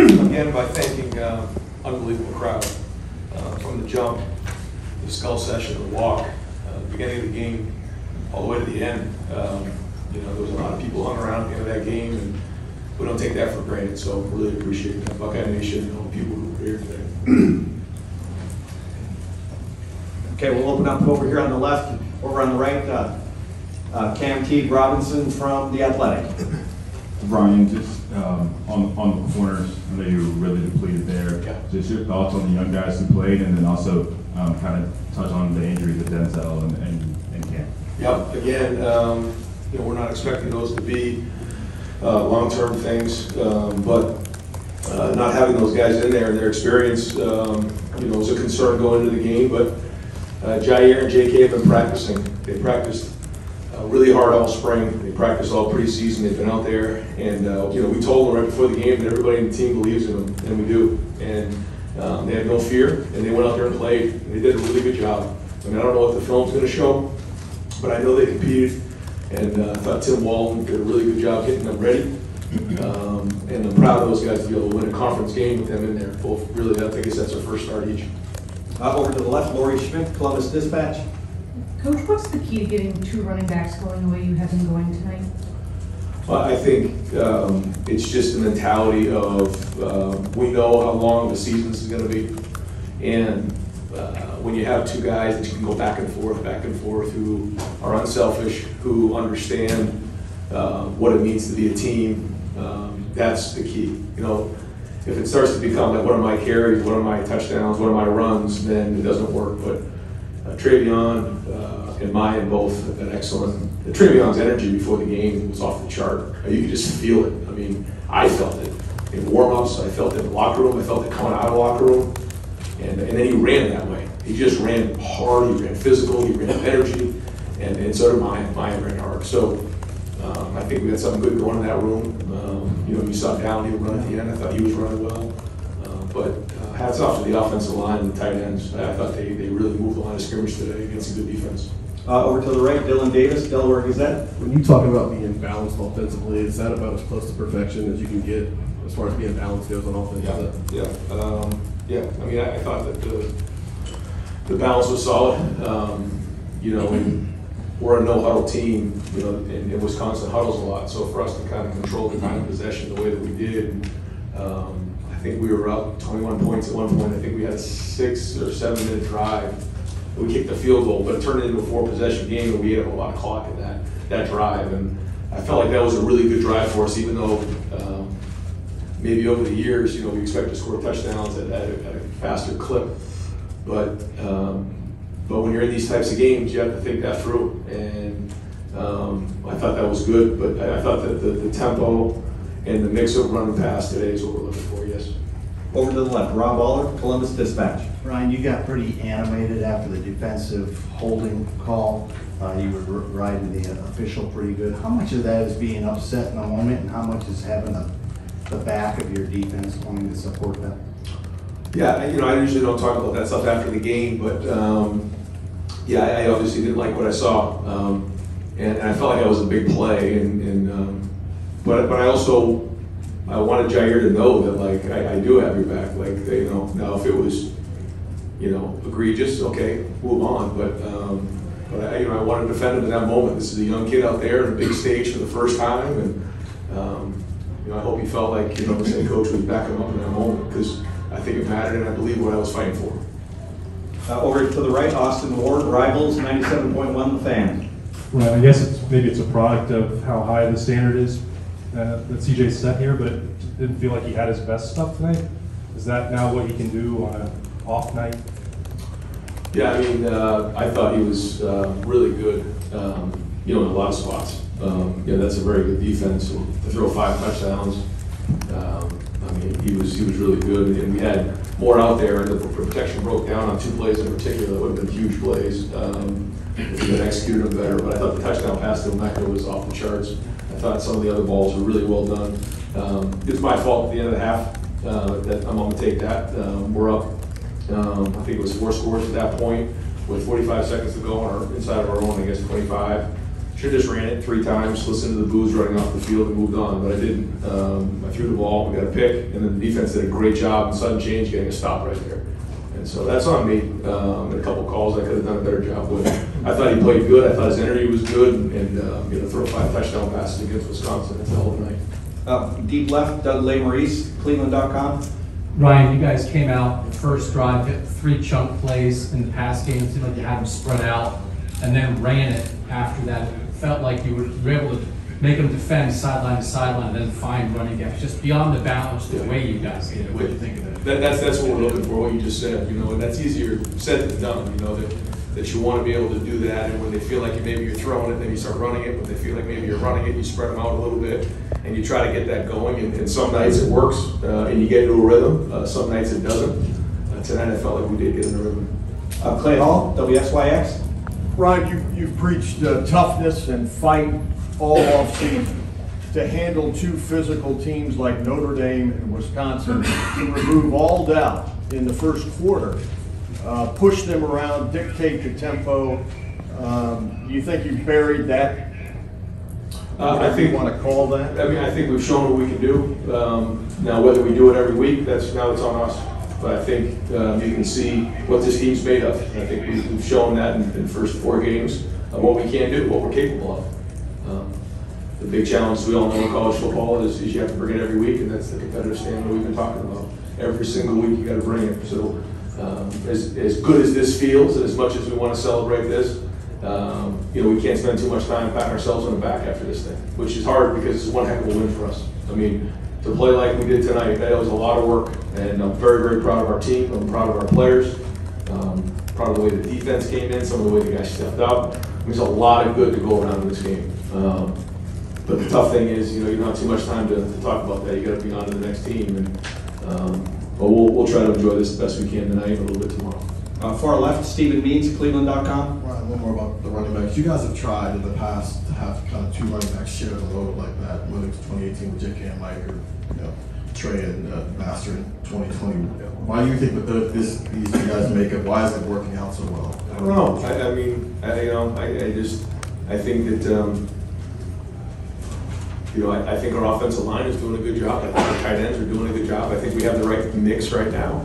again by thanking unbelievable crowd from the jump, the skull session, the walk, the beginning of the game, all the way to the end. There was a lot of people hung around at the end of that game, and we don't take that for granted. So really appreciate that, Buckeye Nation, and all the people who were here today. Okay, we'll open up over here on the left. Over on the right, Cam Teague Robinson from The Athletic. Brian, just on the corners, I know you were really depleted there. Yeah. Just your thoughts on the young guys who played, and then also kind of touch on the injuries of Denzel and Cam. Yep. Again, we're not expecting those to be long-term things, but not having those guys in there and their experience, was a concern going into the game. But Jair and JK have been practicing. They practiced really hard all spring. They practiced all preseason. They've been out there, and we told them right before the game that everybody in the team believes in them, and we do. And they had no fear, and they went out there and played, and they did a really good job. I mean, I don't know what the film's going to show, but I know they competed, and I thought Tim Walton did a really good job getting them ready. And I'm proud of those guys to be able to win a conference game with them in there. Both really, I guess that's our first start each. Over to the left, Lori Schmidt, Columbus Dispatch. Coach, what's the key to getting two running backs going the way you have them going tonight? Well, I think it's just the mentality of we know how long the season is going to be, and when you have two guys that you can go back and forth, who are unselfish, who understand what it means to be a team, that's the key. If it starts to become like, what are my carries, what are my touchdowns, what are my runs, then it doesn't work. But Travion and Maya both have been excellent. Travion's energy before the game was off the chart. You could just feel it. I mean, I felt it in warm-ups, I felt it in the locker room, I felt it coming out of the locker room. And then he ran that way. He just ran hard, he ran physical, he ran with energy, and so did Maya. Maya ran hard. So I think we had something good going in that room. You saw Downey run at the end. I thought he was running well. But hats off to the offensive line and the tight ends. I thought they really moved the line of scrimmage today against a good defense. Over to the right, Dylan Davis, Delaware Gazette. When you talk about being balanced offensively, is that about as close to perfection as you can get as far as being balanced goes on offense? Yeah. I mean, I thought that the balance was solid. And we're a no-huddle team, and Wisconsin huddles a lot. So for us to kind of control the time of possession the way that we did, I think we were up 21 points at one point. I think we had a 6 or 7 minute drive. We kicked the field goal, but it turned into a 4-possession game, and we ate up a lot of clock in that drive. And I felt like that was a really good drive for us, even though maybe over the years, we expect to score touchdowns at a faster clip. But when you're in these types of games, you have to think that through. And I thought that was good, but I thought that the tempo and the mix of run and pass today is what we're looking for, yes. Over to the left, Rob Aller, Columbus Dispatch. Ryan, you got pretty animated after the defensive holding call. You were riding the official pretty good. How much of that is being upset in the moment, and how much is having the back of your defense going to support them? Yeah, I usually don't talk about that stuff after the game, but I obviously didn't like what I saw, and I felt like that was a big play, but I also wanted Jair to know that I do have your back. Now if it was egregious, okay, move on, but I wanted to defend him in that moment. This is a young kid out there on a big stage for the first time, and I hope he felt like the same coach was backing him up in that moment, because I think it mattered, and I believe what I was fighting for. Over to the right, Austin Ward, Rivals, 97.1 The Fan. Right, I guess maybe it's a product of how high the standard is that CJ set here, but it didn't feel like he had his best stuff tonight. Is that now what he can do on an off night? Yeah, I mean, I thought he was really good, in a lot of spots. That's a very good defense. To throw 5 touchdowns, he was really good, and we had more out there, and the protection broke down on 2 plays in particular that would have been huge plays if we had executed them better. But I thought the touchdown pass to Mecca was off the charts. I thought some of the other balls were really well done. It's my fault at the end of the half that I'm going to take that. We're up, I think it was 4 scores at that point with 45 seconds to go, or inside of our own, 25. Should have just ran it 3 times, listened to the boos running off the field and moved on, but I didn't. I threw the ball, we got a pick, and then the defense did a great job in sudden change getting a stop right there. And so that's on me. And a couple calls I could have done a better job with. I thought he played good. I thought his energy was good, and throw 5 touchdown passes against Wisconsin. That's the whole night. Deep left, Doug Lesmaurice, Cleveland.com. Ryan, you guys came out the first drive, hit 3 chunk plays in the pass game. It seemed like you had them spread out, and then ran it after that. It felt like you were able to make them defend sideline to sideline, and then find running gaps. Just beyond the balance, the way you guys did it. What do you think of it? That's what we're looking for, what you just said, and that's easier said than done, that you want to be able to do that, and when they feel like maybe you're throwing it, then you start running it. When they feel like maybe you're running it, you spread them out a little bit, and you try to get that going, and some nights it works, and you get into a rhythm, some nights it doesn't. Tonight I felt like we did get in a rhythm. Clay Hall, WSYX. Ryan, you've preached toughness and fight all offseason. To handle 2 physical teams like Notre Dame and Wisconsin, to remove all doubt in the first quarter, push them around, dictate the tempo. Do you think you've buried that? I think you want to call that? I think we've shown what we can do. Now, whether we do it every week, now it's on us. But I think you can see what this team's made of. I think we've shown that in the first 4 games of what we can do, what we're capable of. The big challenge we all know in college football is you have to bring it every week, and that's the competitive standard we've been talking about. Every single week you got to bring it. So as good as this feels, and as much as we want to celebrate this, we can't spend too much time patting ourselves on the back after this thing, which is hard because it's one heck of a win for us. I mean, to play like we did tonight, that was a lot of work, and I'm very, very proud of our team. I'm proud of our players. Proud of the way the defense came in, some of the way the guys stepped up. There's a lot of good to go around in this game. But the tough thing is, you don't have too much time to talk about that. You got to be on to the next team, and but we'll try to enjoy this the best we can tonight and a little bit tomorrow. Far left, Stephen Means, Cleveland.com. Ryan, one more about the running backs. You guys have tried in the past to have kind of 2 running backs share the load like that, whether it's 2018 with J.K. and Mike, or Trey and Master in 2020. Why do you think with these 2 guys make it? Why is it working out so well? I don't know. I think that. I think our offensive line is doing a good job. I think our tight ends are doing a good job. I think we have the right mix right now,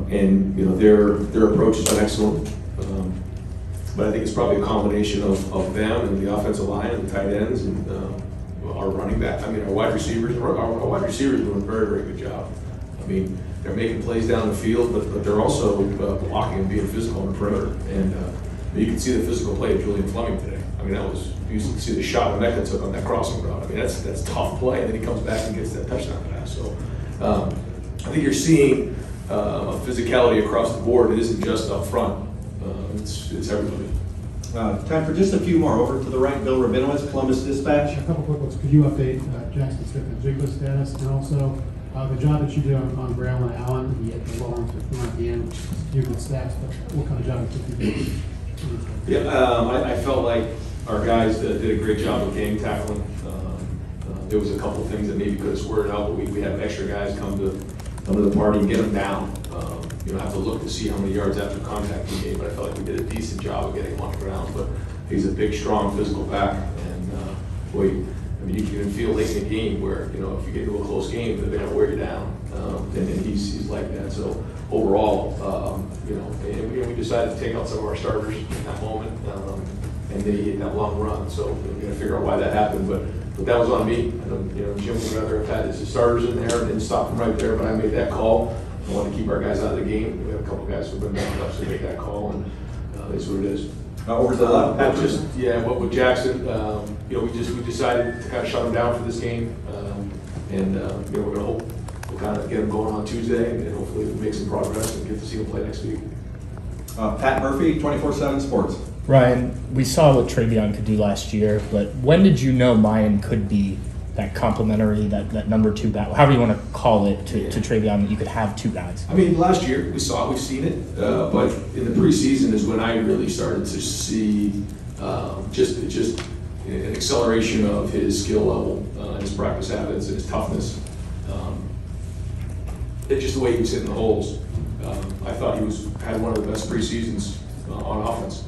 and their approach has been excellent. But I think it's probably a combination of them and the offensive line and the tight ends and our running back. I mean, our wide receivers. Our wide receivers are doing a very, very good job. I mean, they're making plays down the field, but they're also blocking and being physical on the perimeter. And you can see the physical play of Julian Fleming today. I mean, you see the shot Mecca took on that crossing route. I mean, that's a tough play, and then he comes back and gets that touchdown pass. So I think you're seeing a physicality across the board. It isn't just up front. It's everybody. Time for just a few more. Over to the right, Bill Rabinowitz, Columbus Dispatch. A couple quick ones. Could you update Jackson Smith and Jigba status, and also the job that you do on Brown and Allen? You get the long at the end, you good stats, but what kind of job did you do? Yeah, I felt like our guys did a great job of gang tackling. There was a couple of things that maybe could have squared out, but we had extra guys come to the party and get them down. You don't have to look to see how many yards after contact he gave, but I felt like we did a decent job of getting him on the ground. But he's a big, strong, physical back, and you can even feel late in the game where if you get into a close game, they're going to wear you down, and he's like that. So overall, and we decided to take out some of our starters in that moment, and they hit that long run. So we're going to figure out why that happened, but that was on me. Jim would rather have had his starters in there and then stop them right there, but I made that call. I wanted to keep our guys out of the game. We have a couple guys who've been back up to make that call, and that's what it is. Over to the left. What with Jackson, we decided to kind of shut him down for this game, and we're going to hope we'll kind of get him going on Tuesday, and hopefully make some progress and get to see him play next week. Pat Murphy, 24/7 Sports. Ryan, we saw what Travion could do last year, but when did you know Mayan could be that complementary, that number 2 back, however you want to call it, to Travion, that you could have 2 guys? I mean, last year we've seen it, but in the preseason is when I really started to see just an acceleration of his skill level, his practice habits, and his toughness. It's just the way he was hitting the holes. I thought he had one of the best preseasons on offense,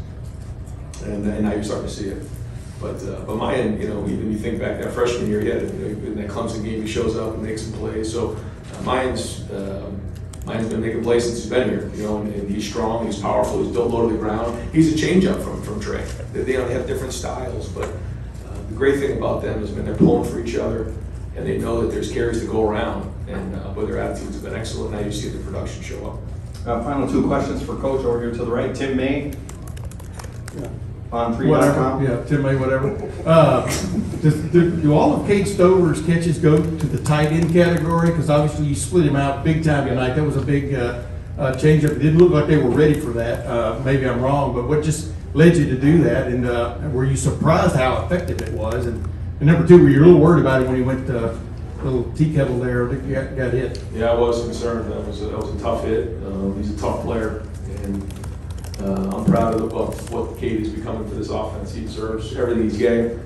and now you're starting to see it. But Mayan, you know, even you think back that freshman year, he had, you know, in that Clemson game, he shows up and makes some plays. So Mayan's been making plays since he's been here, you know, and he's strong, he's powerful, he's built low to the ground. He's a change-up from Trey. They have different styles, but the great thing about them is, man, they're pulling for each other, and they know that there's carries to go around, and but their attitudes have been excellent. Now you see the production show up. Final two questions for Coach over here to the right. Tim May on Whatever, 3.com. yeah, Tim May, whatever. Do all of Cade Stover's catches go to the tight end category? Because obviously you split him out big time tonight. That was a big change-up. It didn't look like they were ready for that. Maybe I'm wrong, but what just led you to do that? And were you surprised how effective it was? And number two, were you a little worried about it when he went little tea kettle there that got hit? Yeah, I was concerned. That was a tough hit. He's a tough player, and I'm proud of what Cade is becoming for this offense. He deserves everything he's getting.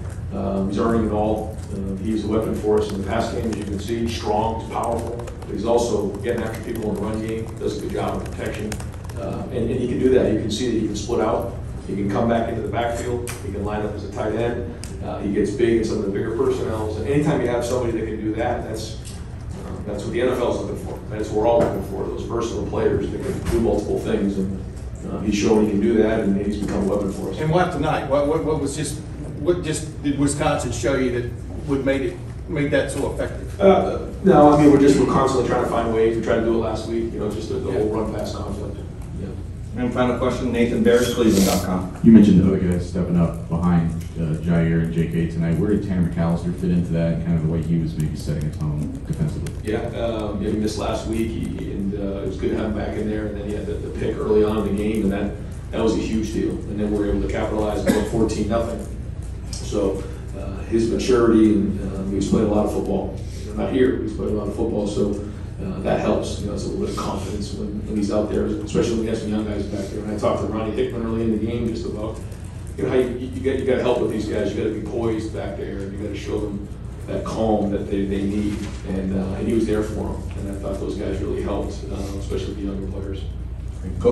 He's earning it all. He's a weapon for us in the pass game, as you can see. He's strong, he's powerful, but he's also getting after people in the run game. Does a good job of protection, and he can do that. You can see that he can split out. He can come back into the backfield. He can line up as a tight end. He gets big in some of the bigger personnels. And anytime you have somebody that can do that, that's what the NFL is looking for. That's what we're all looking for, those versatile players that can do multiple things. And he's shown he can do that, and he's become a weapon for us. And what tonight? What just did Wisconsin show you that would made that so effective? No, I mean, we're constantly trying to find ways. We tried to do it last week, you know, just the whole run pass conflict. Yeah. And final question, Nathan Bears, Cleveland.com. You mentioned the other guys stepping up behind Jair and JK tonight. Where did Tanner McAllister fit into that, and kind of the way he was maybe setting a tone defensively? Yeah, he missed last week, and it was good to have him back in there. And then he had the pick early on in the game, and that was a huge deal. And then we were able to capitalize on 14-0. So his maturity, and he's played a lot of football. Not here, he's played a lot of football, so that helps. You know, it's a little bit of confidence when he's out there, especially when he has some young guys back there. And I talked to Ronnie Hickman early in the game just about, you know, how you got to help with these guys. You got to be poised back there, and you got to show them that calm that they need. And he was there for them, and I thought those guys really helped, especially the younger players.